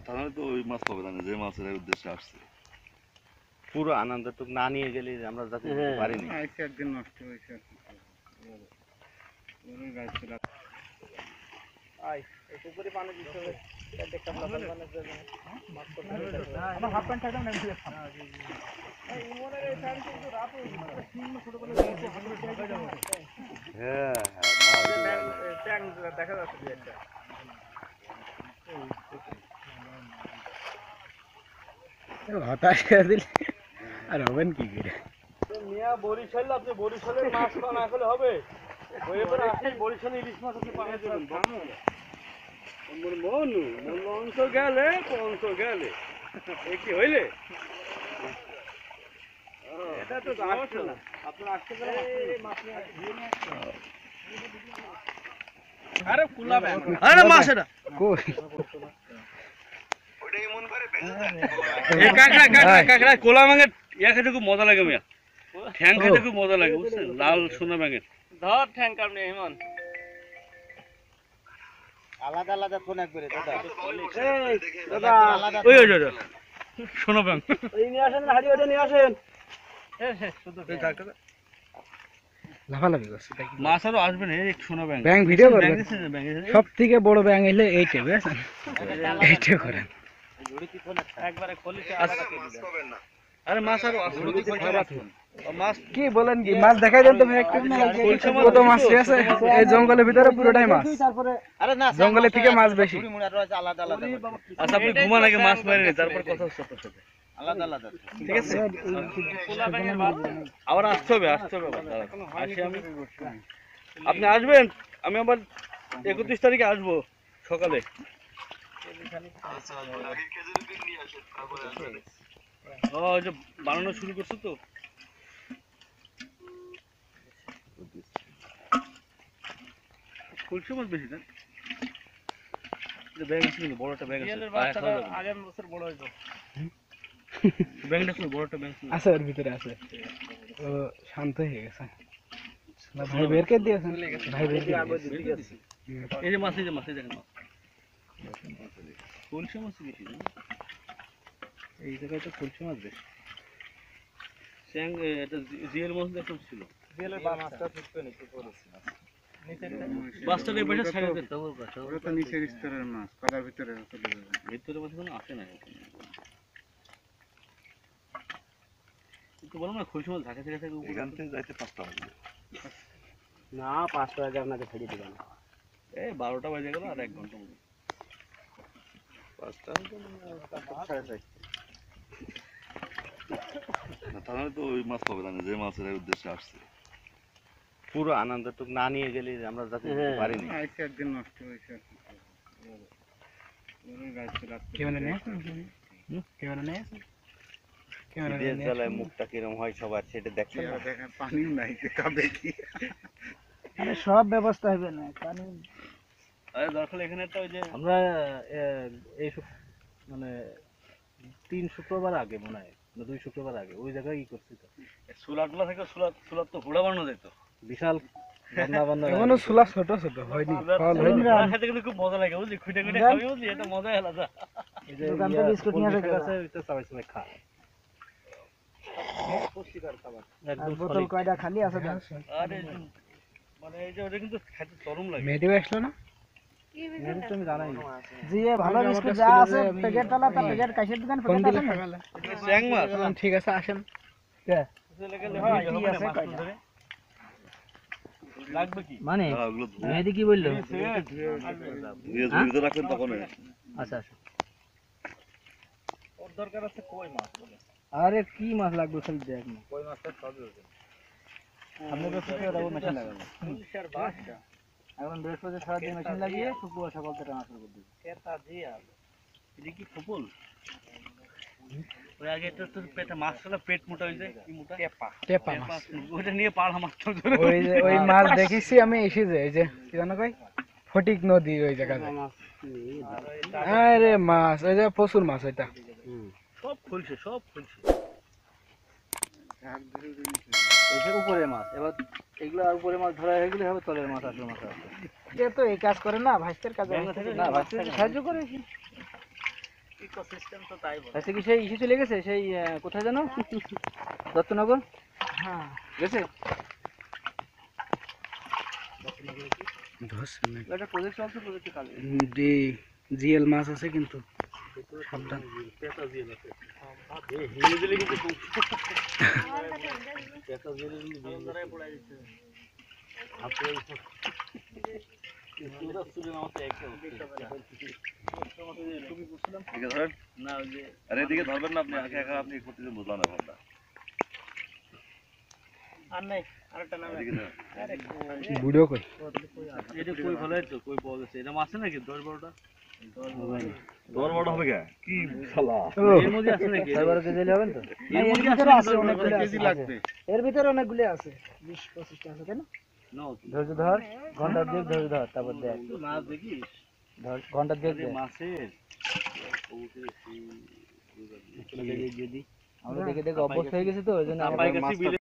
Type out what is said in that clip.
তাহলে তো ওই মাছ পাবে না যে মাছের উদ্দেশ্যে আসছে। পুরো আনন্দটুক না নিয়ে গেলে আমরা যাতে পারিনি। একদিন নষ্ট হয়েছে পুকুরে পানি দিতে হবে। আমার হাফ প্যান্ট থাকতাম দেখা যাচ্ছে হতাশ করে দিলে আর হবেন কি করে? মিয়া বরিশাল, আপনি বরিশালের মাছ না খেলে হবে? বরিশালে ইলিশ মাছ আপনি পাঠিয়ে দেবেন। মন তো গেলে পঞ্চ গেলে এ কি হইলে? এটা তো আসছে না। আপনার আসতে গেলে আরে কুলাবে আরে মাছ এটা কই ওটাই মন করে বেঁচে যায়। কাকড়া কোলা মাঙের ইয়া খেতে খুব মজা লাগে মিয়া। ঠ্যাং খেতে খুব মজা লাগে বুঝছেন, লাল সোনা মাঙের। ধর ঠ্যাং কাটনি হেমন আলাদা আলাদা কোন একবারে দাদা। এই দাদা আলাদা ওই সোনা ব্যাং এই নিয়ে আসেন, হাড়ি ওটা নিয়ে আসেন। শুধু এই কাকড়া লাফালাফি করছে মাছ আরো আসবে না। এই সোনা ব্যাং ব্যাং ভিডিও করবেন। সবথেকে বড় ব্যাং হইলে এইটা বুঝছেন, এইটা করেন একবারে খলিতে আলাদা করে দিবেন। আরে মাছ আরো আসবে মাছ কি বলেন কি মাছ দেখাই দেন তো ভাই একটু। কত মাছ আছে এই জঙ্গলের ভিতরে, পুরোটাই মাছ। আরে না জঙ্গলের থেকে মাছ বেশি আলাদা আলাদা। আচ্ছা আপনি ঘুমান আগে মাছ মারেন, তারপর কথা হচ্ছে আপনার সাথে আলাদা আলাদা। ঠিক আছে আবার আসতে হবে আসি আমি। আপনি আসবেন, আমি আবার 31 তারিখে আসবো সকালে। ওই যে বানানো শুরু করছো তো। খুলছে মাছ বেশি না ব্যাগ আছে কিন্তু বড়টা ব্যাগ আছে। আগের বছর বড় হইতো ব্যাগটা, বড়টা ব্যাগ আছে ওর ভিতরে আছে। ও শান্ত হয়ে গেছে। ভাই বের করে দিয়েছেন, ভাই বের করে দিয়েছে। এই যে মাছ, এই যে মাছ দেখেন, খুলছে মাছ বেশি না এই জায়গায়, তো খুলছে মাছ বেশি। স্যাং এটা জিএল মাছ দেখো ছিল, জিএল এর মাছটা ফুটতে নিচে পড়েছে। বাসটার এই পাশে ছাড়িয়ে দিতে হবে। ওটা তো নিচের স্তরের মাছ, কাদার ভিতরে চলে যাবে। ভিতরে মাছ কোনো আসে না। একটু বলো না, খুলছে মাছ ঢাকা থেকে এখান থেকে যাইতে 5টা বাজে না, 5টা বাজে আপনাকে ছেড়ে দিবেন। এই 12টা বাজে গেল আর 1 ঘন্টা মতো। 5টা তাহলে তো ওই মাছ পাবে না যে মাছের উদ্দেশ্যে আসছে। পুরো আনন্দটুক না নিয়ে গেলে আমরা যাতে পারিনি। একদিন নষ্ট হয়েছে। ক্যামেরা নিয়ে আসেন, ক্যামেরা নিয়ে আসেন। ক্যামেরা জ্বালায় মুখটা কিরম হয় সবার সেটা দেখছেন না? দেখেন পানিও নাই, খাবে কি? আরে সব ব্যবস্থা হবে না পানি। আরে দরকার এখানে তো ওই যে আমরা এই মানে 3 শুক্রবার আগে মনে হয়, 2 শুক্রবার আগে ওই জায়গায় কি করছি তো সুলাগুলা থেকে সুলার তো হুড়া বানানো যেত বিশাল রান্না বান্না। এখনো সুলা ছোট ছোট হয়নি, ফল হয়নি। খেতে কিন্তু খুব মজা লাগে বুঝলি, খুঁটে খুঁটে খাবি বুঝলি, এটা মজাই আলাদা। এই যে দোকান থেকে বিস্কুট নিয়ে আসে এটা সবাই সবাই খায়। পুষ্টিকর খাবার। একদম বোতল কয়টা খালি আছে দেন। আরে মানে এই যে ওটা কিন্তু খেতে চরম লাগে। মেডিও আসলো না? মেডি তো আমি জানাই না। জি এ ভালো বিস্কুট যা আছে প্যাকেট वाला তা প্যাকেট কাইসের দোকান প্যাকেট আছে না? স্যাং মাছ ঠিক আছে আসেন। কে চলে গেলে হয় কি আছে কয়টা লাগবে কি মানে মেহেদি কি বললো? ভিতরে রাখবেন তখন। আচ্ছা আচ্ছা ওর দরকার আছে কই মাছ বলে। আরে কি মাছ লাগবে খালি দেখ না, কই মাছটা সব আছে। আপনি তো শুকিয়ে রাখো মেশিন লাগাবো। স্যার বাসটা এখন বৃহস্পতি সারা দিন মেশিন লাগিয়ে শুক্রবার সকাল থেকে ট্রান্সফার করে দিই। এটা দিয়ে এটা কি ফপল? ওই আগে তো পেটে মাছটা পেট মোটা হয়ে যায়, কি মোটা? টেপা মাছ। ওটা নিয়ে পাড়া মাছ তো ওই যে ওই মাছ দেখেছি আমি এসে যে এই যে কি জানো কই ফটিক নদী ওই জায়গায়। আরে মাছ ওই যে প্রচুর মাছ ওইটা সব খুলছে এই যে উপরে মাছ। এবার এগুলা উপরে মাছ ধরা হয়ে গেলে হবে তলের মাছ, আসলে মাছ আছে। এটা তো এই কাজ করে না, ভাইস্তের কাজ না, ভাইস্তের সাহায্য করে। ইকোসিস্টেম তো তাই বলে। আচ্ছা কি সেই ইস্যু চলে গেছে সেই কোথায় জানো দত্তনগর হ্যাঁ গেছে একটা প্রজেক্ট চলছে, প্রজেক্টের কাজে জিএল মাছ আছে কিন্তু পেঁচা দিয়ে আছে এই হিলে দিলে কিন্তু পেঁচা দিয়ে বন্ধরাই পড়াই দিচ্ছে হাতে পুরো সুজন আমাকে একটা তুমি বুঝছিলাম এদিকে ধরেন। না ওই যে আরে এদিকে ধরবেন না আপনি, একা একা আপনি প্রতিদিন বুঝলাম না ব্যাপারটা। আর নাই আরেকটা নাম এদিকে ধরেন। ভিডিও কই এটা কই ভালো তো কই পাওয়া গেছে, এটা মাছ নাকি 10-12টা 10-12 হবে কে? কি শালা। এর মধ্যে আছে নাকি? 12 কেজি হলে হবে তো এর মধ্যে আছে অনেকগুলো কেজি লাগবে। এর ভিতরে অনেকগুলো আছে 20-25টা আছে তাই না নো ধৈর্য ধর ঘন্টা দিয়ে ধৈর্য ধর তারপর দেখ মাছ দেখিস ধর ঘন্টা দিয়ে দেখ মাছের যদি আমরা দেখে দেখে অভ্যস্ত হয়ে গেছে তো ওই জন্য পাই গেছি বিলে